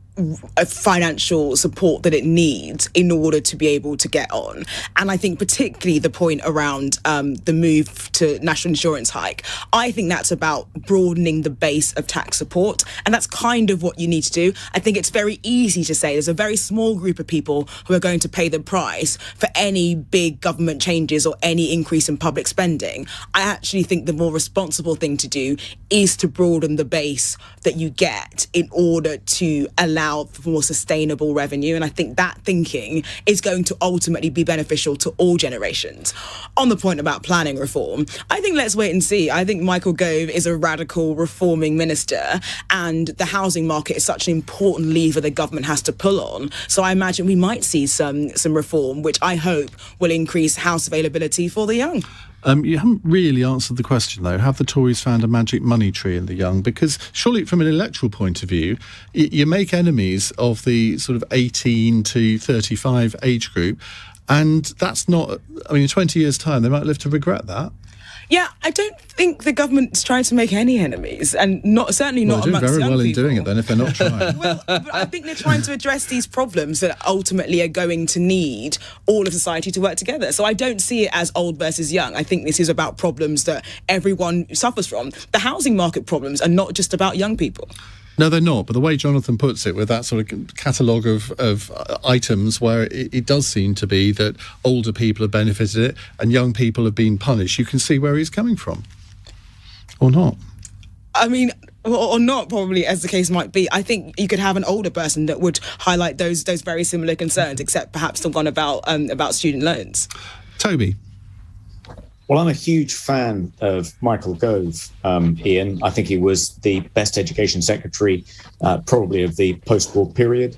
financial support that it needs in order to be able to get on. And I think particularly the point around the move to national insurance hike, I think that's about broadening the base of tax support. And that's kind of what you need to do. I think it's very easy to say there's a very small group of people who are going to pay the price for any big government changes or any increase in public spending. I actually think the more responsible thing to do is to broaden the base that you get in order to allow for more sustainable revenue. And I think that thinking is going to ultimately be beneficial to all generations. On the point about planning reform, I think let's wait and see. I think Michael Gove is a radical reforming minister, and the housing market is such an important lever the government has to pull on. So I imagine we might see some reform, which I hope will increase house availability for the young. You haven't really answered the question, though. Have the Tories found a magic money tree in the young? Because surely, from an electoral point of view, you make enemies of the sort of 18 to 35 age group, and that's not... I mean, in 20 years' time, they might live to regret that. Yeah, I don't think the government's trying to make any enemies, and certainly not amongst young people. They're doing very well in doing it, then, if they're not trying. Well, but I think they're trying to address these problems that ultimately are going to need all of society to work together. So I don't see it as old versus young. I think this is about problems that everyone suffers from. The housing market problems are not just about young people. No, they're not. But the way Jonathan puts it, with that sort of catalogue of items where it does seem to be that older people have benefited it and young people have been punished, you can see where he's coming from. Or not. I mean, or not, probably, as the case might be. I think you could have an older person that would highlight those very similar concerns, except perhaps the one about student loans. Toby. Well, I'm a huge fan of Michael Gove, Iain. I think he was the best education secretary, probably of the post-war period.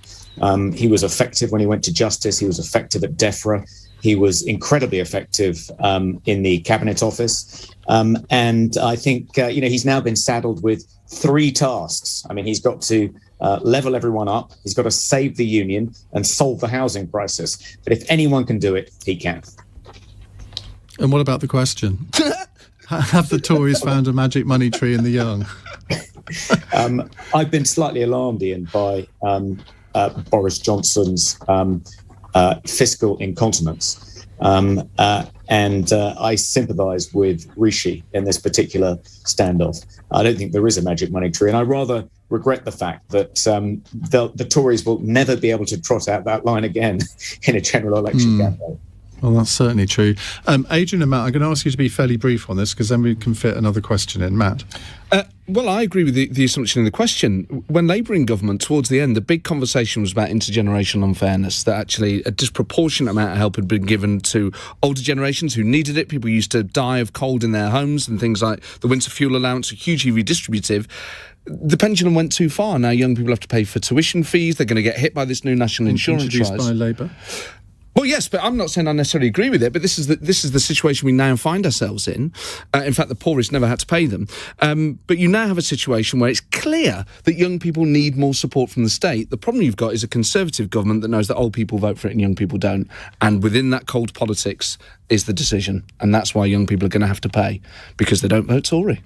He was effective when he went to justice. He was effective at DEFRA. He was incredibly effective in the Cabinet Office. And I think, he's now been saddled with 3 tasks. I mean, he's got to level everyone up. He's got to save the union and solve the housing crisis. But if anyone can do it, he can. And what about the question? Have the Tories found a magic money tree in the young? I've been slightly alarmed, Iain, by Boris Johnson's fiscal incontinence. And I sympathise with Rishi in this particular standoff. I don't think there is a magic money tree, and I rather regret the fact that the Tories will never be able to trot out that line again in a general election campaign. Well, that's certainly true. Adrian and Matt, I'm going to ask you to be fairly brief on this, because then we can fit another question in. Matt? Well, I agree with the assumption in the question. When Labour were in government, towards the end, the big conversation was about intergenerational unfairness, that actually a disproportionate amount of help had been given to older generations who needed it. People used to die of cold in their homes, and things like the winter fuel allowance are hugely redistributive. The pendulum went too far. Now young people have to pay for tuition fees. They're going to get hit by this new national insurance introduced rise. by Labour. Well, yes, but I'm not saying I necessarily agree with it, but this is the situation we now find ourselves in. In fact, the poorest never had to pay them. But you now have a situation where it's clear that young people need more support from the state. The problem you've got is a Conservative government that knows that old people vote for it and young people don't. And within that cold politics is the decision. And that's why young people are going to have to pay, because they don't vote Tory.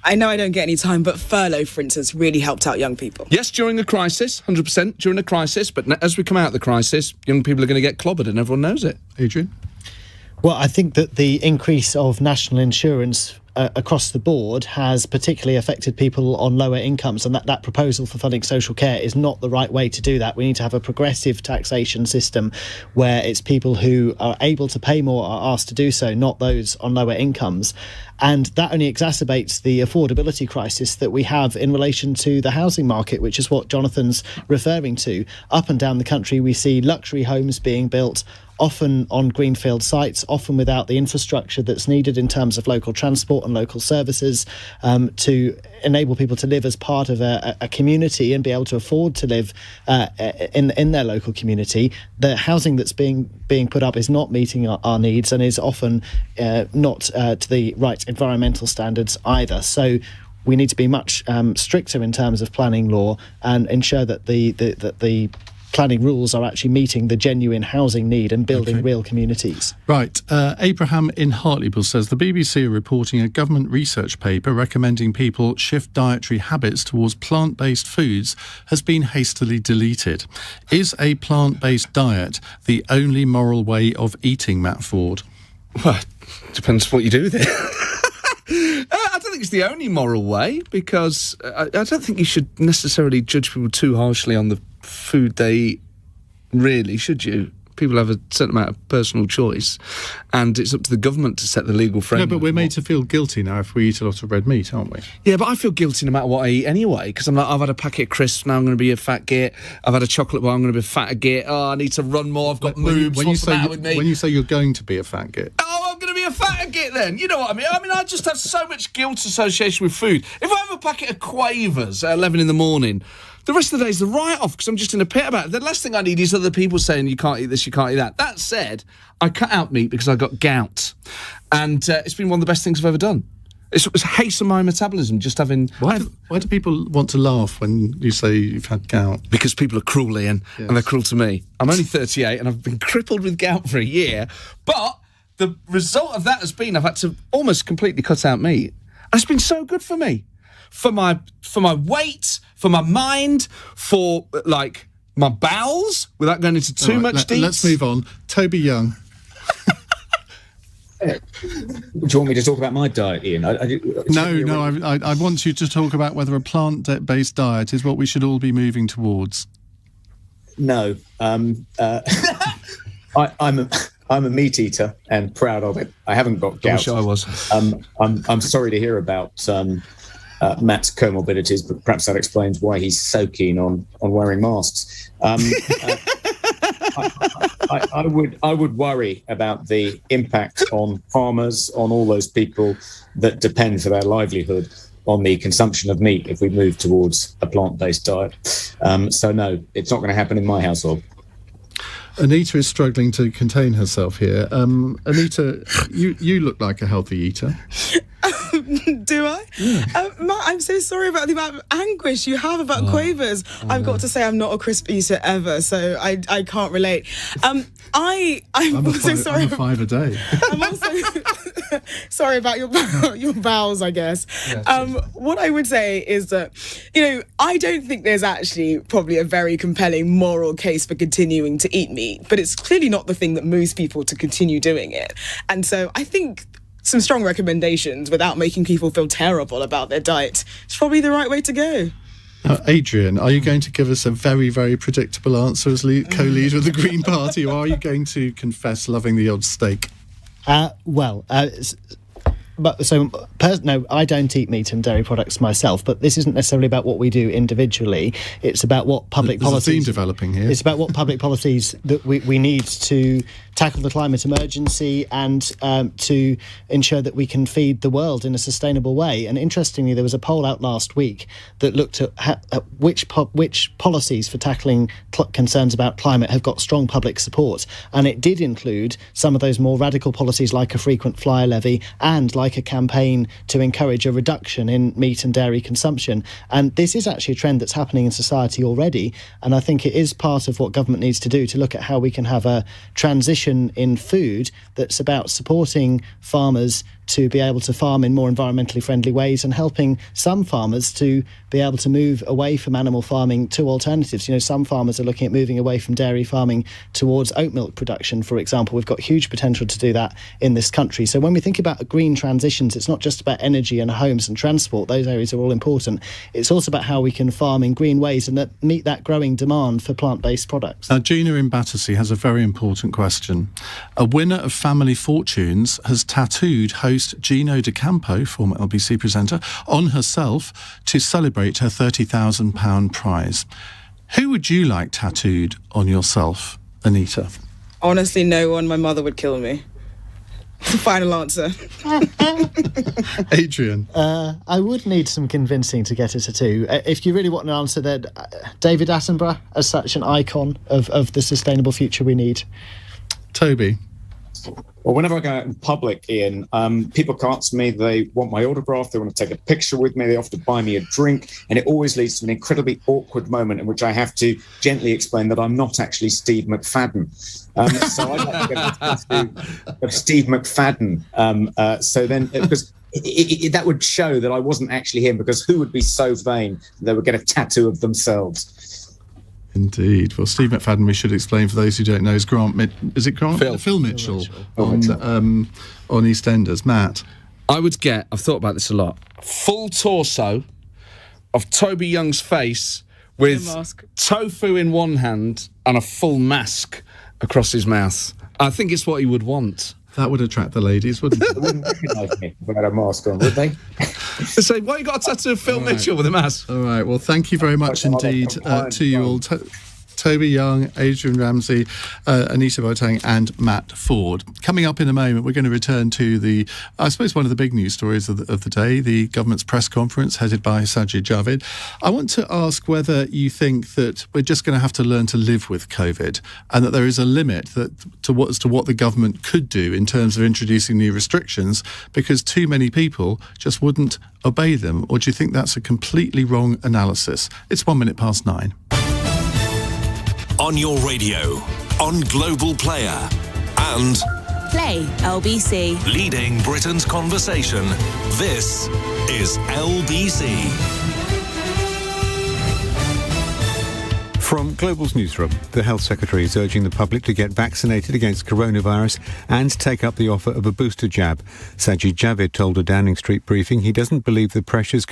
I know I don't get any time, but furlough, for instance, really helped out young people. Yes, during a crisis, 100% during a crisis, but as we come out of the crisis, young people are going to get clobbered, and everyone knows it. Adrian? Well, I think that the increase of national insurance across the board has particularly affected people on lower incomes, and that proposal for funding social care is not the right way to do that. We need to have a progressive taxation system where it's people who are able to pay more are asked to do so, not those on lower incomes. And that only exacerbates the affordability crisis that we have in relation to the housing market, which is what Jonathan's referring to. Up and down the country, we see luxury homes being built, often on greenfield sites, often without the infrastructure that's needed in terms of local transport and local services to enable people to live as part of a community and be able to afford to live in their local community. The housing that's being put up is not meeting our needs and is often not to the right environmental standards either. So we need to be much stricter in terms of planning law and ensure that the planning rules are actually meeting the genuine housing need and building real communities. Right. Abraham in Hartlepool says the BBC are reporting a government research paper recommending people shift dietary habits towards plant-based foods has been hastily deleted. Is a plant-based diet the only moral way of eating, Matt Forde? Well, depends what you do with it. I don't think it's the only moral way, because I don't think you should necessarily judge people too harshly on the food they eat, really, should you? People have a certain amount of personal choice, and it's up to the government to set the legal framework. No, but we're made to feel guilty now if we eat a lot of red meat, aren't we? Yeah, but I feel guilty no matter what I eat anyway, because I'm like, I've had a packet of crisps, now I'm going to be a fat git. I've had a chocolate bar, I'm going to be a fat git. Oh, I need to run more, I've got moobs, what's the matter with me? When you say you're going to be a fat git... Oh, I'm going to be a fat git then. You know what I mean? I just have so much guilt association with food. If I have a packet of Quavers at 11 in the morning, the rest of the day is the write-off because I'm just in a pit about it. The last thing I need is other people saying you can't eat this, you can't eat that. That said, I cut out meat because I got gout. And it's been one of the best things I've ever done. It's hastened my metabolism, just having... Why do people want to laugh when you say you've had gout? Because people are cruel, Ian, and they're cruel to me. I'm only 38 and I've been crippled with gout for a year. But the result of that has been I've had to almost completely cut out meat. And it's been so good for me. For my weight, for my mind, for, like, my bowels, without going into too much detail. Let's move on. Toby Young. Do you want me to talk about my diet, Ian? No, I want you to talk about whether a plant-based diet is what we should all be moving towards. No. I'm a meat eater and proud of it. I haven't got gout. I wish I was. I'm sorry to hear about Matt's comorbidities, but perhaps that explains why he's so keen on wearing masks. I would worry about the impact on farmers, on all those people that depend for their livelihood on the consumption of meat if we move towards a plant-based diet. So no, it's not going to happen in my household. Anita is struggling to contain herself here. Anita, you look like a healthy eater. Do I? Yeah. Matt, I'm so sorry about the amount of anguish you have about Quavers. I've got to say I'm not a crisp eater ever, so I can't relate. I'm also sorry. I'm a 5 a day. I'm also sorry about your bowels, I guess. Yeah, what I would say is that, I don't think there's actually probably a very compelling moral case for continuing to eat meat, but it's clearly not the thing that moves people to continue doing it. And so I think some strong recommendations without making people feel terrible about their diet is probably the right way to go. Adrian, are you going to give us a very, very predictable answer as co-leader of the Green Party, or are you going to confess loving the odd steak? No, I don't eat meat and dairy products myself, but this isn't necessarily about what we do individually. It's about what public policies... There's a theme developing here. It's about what public policies that we need to tackle the climate emergency and to ensure that we can feed the world in a sustainable way. And interestingly, there was a poll out last week that looked at which policies for tackling concerns about climate have got strong public support. And it did include some of those more radical policies like a frequent flyer levy and like a campaign to encourage a reduction in meat and dairy consumption. And this is actually a trend that's happening in society already. And I think it is part of what government needs to do to look at how we can have a transition transition in food that's about supporting farmers to be able to farm in more environmentally friendly ways and helping some farmers to be able to move away from animal farming to alternatives. You know, some farmers are looking at moving away from dairy farming towards oat milk production, for example. We've got huge potential to do that in this country. So when we think about green transitions, it's not just about energy and homes and transport. Those areas are all important. It's also about how we can farm in green ways and that meet that growing demand for plant-based products. Now, Gina in Battersea has a very important question. A winner of Family Fortunes has tattooed host Gino D'Acampo, former LBC presenter, on herself to celebrate her £30,000 prize. Who would you like tattooed on yourself, Anita? Honestly, no one. My mother would kill me. Final answer. Adrian? I would need some convincing to get a tattoo. If you really want an answer, then David Attenborough as such an icon of the sustainable future we need. Toby? Well, whenever I go out in public, Ian, people come up to me, they want my autograph, they want to take a picture with me, they offer to buy me a drink, and it always leads to an incredibly awkward moment in which I have to gently explain that I'm not actually Steve McFadden. So I'd like to get a tattoo of Steve McFadden. So then, because that would show that I wasn't actually him, because who would be so vain that they would get a tattoo of themselves? Indeed. Well, Steve McFadden, we should explain for those who don't know, is Grant. Is it Grant? Phil Mitchell on EastEnders. Matt, I would get. I've thought about this a lot. Full torso of Toby Young's face with tofu in one hand and a full mask across his mouth. I think it's what he would want. That would attract the ladies, wouldn't it? They wouldn't recognise me if I had a mask on, would they? They say, why you got a tattoo of Phil Mitchell with a mask? All right, well, thank you very much indeed to you all. Toby Young, Adrian Ramsay, Anita Boateng and Matt Forde. Coming up in a moment, we're going to return to I suppose one of the big news stories of the day, the government's press conference headed by Sajid Javid. I want to ask whether you think that we're just going to have to learn to live with COVID and that there is a limit as to what the government could do in terms of introducing new restrictions because too many people just wouldn't obey them. Or do you think that's a completely wrong analysis? It's 9:01. On your radio, on Global Player, and Play LBC. leading Britain's conversation. This is LBC. From Global's newsroom, the Health Secretary is urging the public to get vaccinated against coronavirus and take up the offer of a booster jab. Sajid Javid told a Downing Street briefing he doesn't believe the pressures